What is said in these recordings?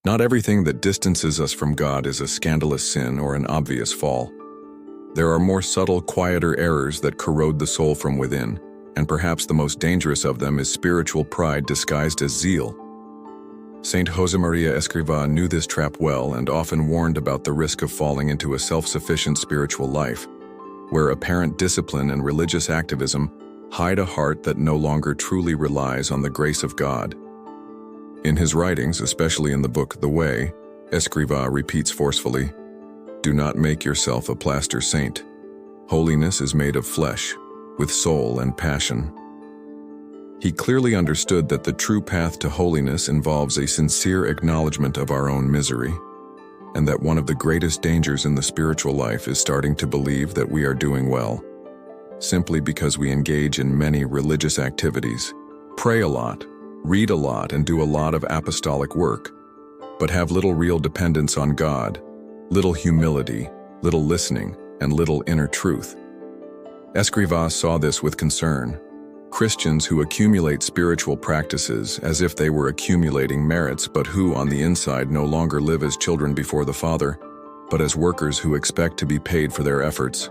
Not everything that distances us from God is a scandalous sin or an obvious fall. There are more subtle, quieter errors that corrode the soul from within, and perhaps the most dangerous of them is spiritual pride disguised as zeal. Saint Josemaría Escrivá knew this trap well and often warned about the risk of falling into a self-sufficient spiritual life, where apparent discipline and religious activism hide a heart that no longer truly relies on the grace of God. In his writings, especially in the book The Way, Escrivá repeats forcefully, "Do not make yourself a plaster saint. Holiness is made of flesh, with soul and passion." He clearly understood that the true path to holiness involves a sincere acknowledgement of our own misery, and that one of the greatest dangers in the spiritual life is starting to believe that we are doing well, simply because we engage in many religious activities, pray a lot, read a lot, and do a lot of apostolic work, but have little real dependence on God, little humility, little listening, and little inner truth. Escrivá saw this with concern. Christians who accumulate spiritual practices as if they were accumulating merits, but who on the inside no longer live as children before the Father, but as workers who expect to be paid for their efforts.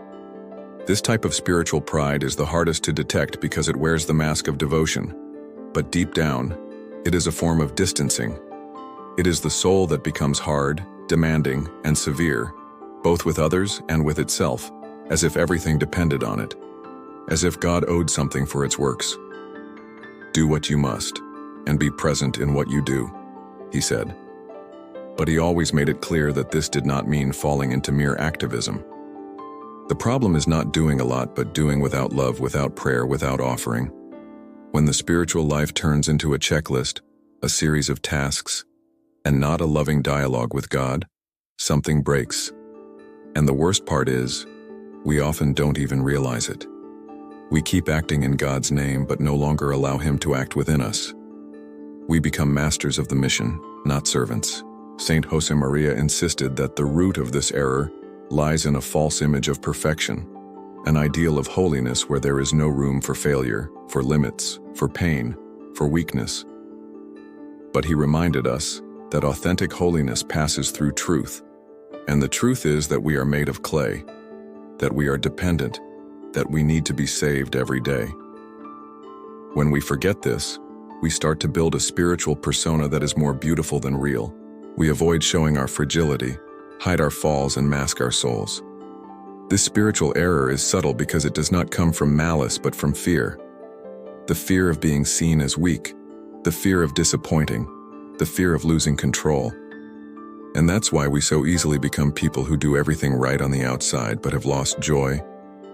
This type of spiritual pride is the hardest to detect because it wears the mask of devotion. But deep down, it is a form of distancing. It is the soul that becomes hard, demanding, and severe, both with others and with itself, as if everything depended on it, as if God owed something for its works. "Do what you must, and be present in what you do," he said. But he always made it clear that this did not mean falling into mere activism. The problem is not doing a lot, but doing without love, without prayer, without offering. When the spiritual life turns into a checklist, a series of tasks, and not a loving dialogue with God, something breaks. And the worst part is, we often don't even realize it. We keep acting in God's name but no longer allow Him to act within us. We become masters of the mission, not servants. Saint Josemaría insisted that the root of this error lies in a false image of perfection, an ideal of holiness where there is no room for failure, for limits, for pain, for weakness. But he reminded us that authentic holiness passes through truth, and the truth is that we are made of clay, that we are dependent, that we need to be saved every day. When we forget this, we start to build a spiritual persona that is more beautiful than real. We avoid showing our fragility, hide our falls, and mask our souls. This spiritual error is subtle because it does not come from malice but from fear. The fear of being seen as weak, the fear of disappointing, the fear of losing control. And that's why we so easily become people who do everything right on the outside but have lost joy,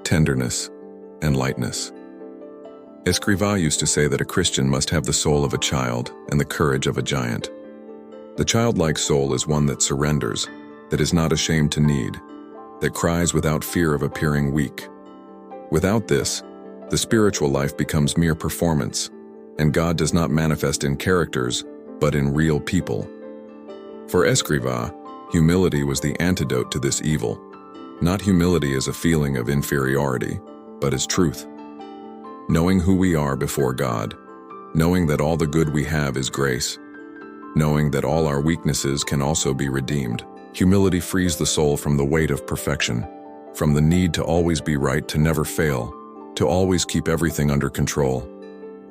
tenderness, and lightness. Escrivá used to say that a Christian must have the soul of a child and the courage of a giant. The childlike soul is one that surrenders, that is not ashamed to need, that cries without fear of appearing weak. Without this, the spiritual life becomes mere performance, and God does not manifest in characters, but in real people. For Escrivá, humility was the antidote to this evil. Not humility as a feeling of inferiority, but as truth. Knowing who we are before God, knowing that all the good we have is grace, knowing that all our weaknesses can also be redeemed. Humility frees the soul from the weight of perfection, from the need to always be right, to never fail, to always keep everything under control.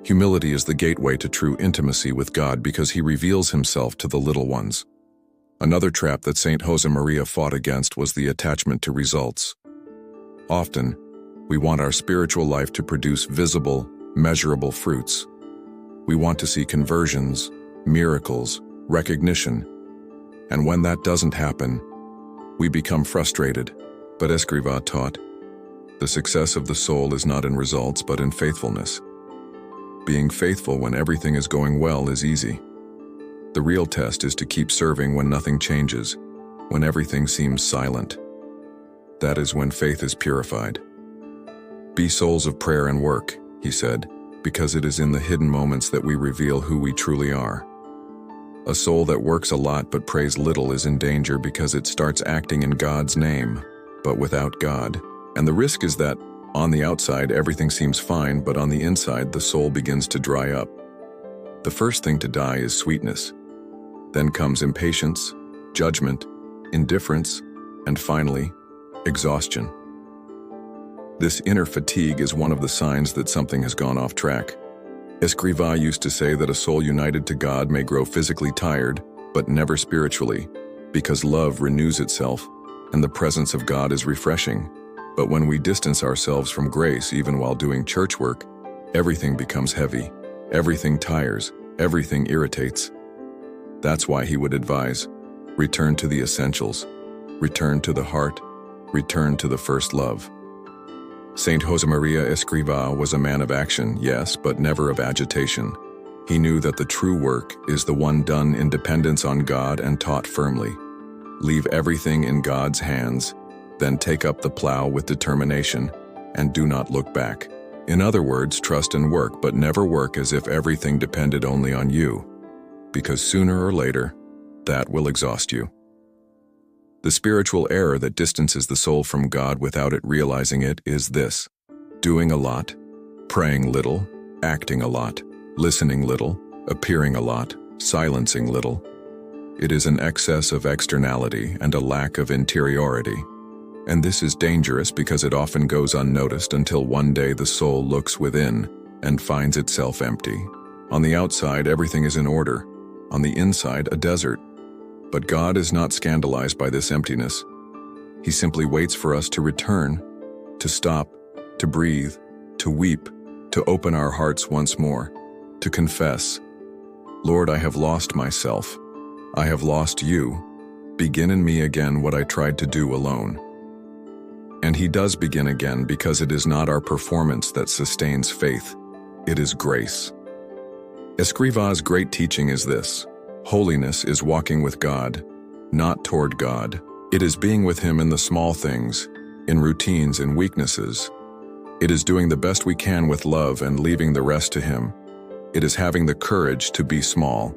Humility is the gateway to true intimacy with God because He reveals Himself to the little ones. Another trap that Saint Josemaría fought against was the attachment to results. Often, we want our spiritual life to produce visible, measurable fruits. We want to see conversions, miracles, recognition. And when that doesn't happen, we become frustrated. But Escrivá taught, the success of the soul is not in results but in faithfulness. Being faithful when everything is going well is easy. The real test is to keep serving when nothing changes, when everything seems silent. That is when faith is purified. Be souls of prayer and work, he said, because it is in the hidden moments that we reveal who we truly are. A soul that works a lot but prays little is in danger because it starts acting in God's name, but without God. And the risk is that, on the outside, everything seems fine, but on the inside, the soul begins to dry up. The first thing to die is sweetness. Then comes impatience, judgment, indifference, and finally, exhaustion. This inner fatigue is one of the signs that something has gone off track. Escrivá used to say that a soul united to God may grow physically tired, but never spiritually, because love renews itself, and the presence of God is refreshing. But when we distance ourselves from grace, even while doing church work, everything becomes heavy, everything tires, everything irritates. That's why he would advise, return to the essentials, return to the heart, return to the first love. Saint Josemaría Escrivá was a man of action, yes, but never of agitation. He knew that the true work is the one done in dependence on God and taught firmly. Leave everything in God's hands, then take up the plow with determination, and do not look back. In other words, trust and work, but never work as if everything depended only on you, because sooner or later, that will exhaust you. The spiritual error that distances the soul from God without it realizing it is this: doing a lot, praying little, acting a lot, listening little, appearing a lot, silencing little. It is an excess of externality and a lack of interiority. And this is dangerous because it often goes unnoticed until one day the soul looks within and finds itself empty. On the outside, everything is in order. On the inside, a desert. But God is not scandalized by this emptiness. He simply waits for us to return, to stop, to breathe, to weep, to open our hearts once more, to confess, Lord, I have lost myself. I have lost you. Begin in me again what I tried to do alone. And he does begin again because it is not our performance that sustains faith. It is grace. Escrivá's great teaching is this: holiness is walking with God, not toward God. It is being with him in the small things, in routines and weaknesses. It is doing the best we can with love and leaving the rest to him. It is having the courage to be small,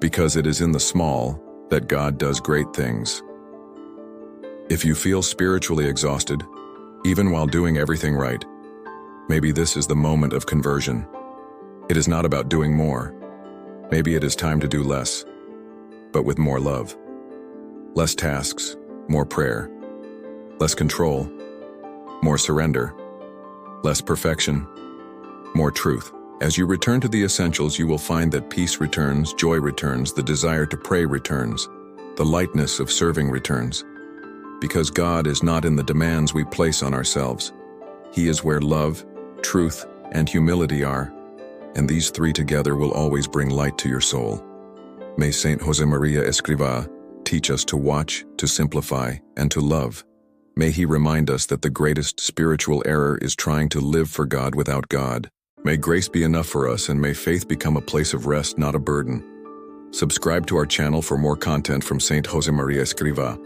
because it is in the small that God does great things. If you feel spiritually exhausted, even while doing everything right, maybe this is the moment of conversion. It is not about doing more. Maybe it is time to do less, but with more love. Less tasks, more prayer. Less control, more surrender. Less perfection, more truth. As you return to the essentials, you will find that peace returns, joy returns, the desire to pray returns, the lightness of serving returns. Because God is not in the demands we place on ourselves. He is where love, truth, and humility are, and these three together will always bring light to your soul. May Saint Josemaría Escrivá teach us to watch, to simplify, and to love. May he remind us that the greatest spiritual error is trying to live for God without God. May grace be enough for us, and may faith become a place of rest, not a burden. Subscribe to our channel for more content from Saint Josemaría Escrivá.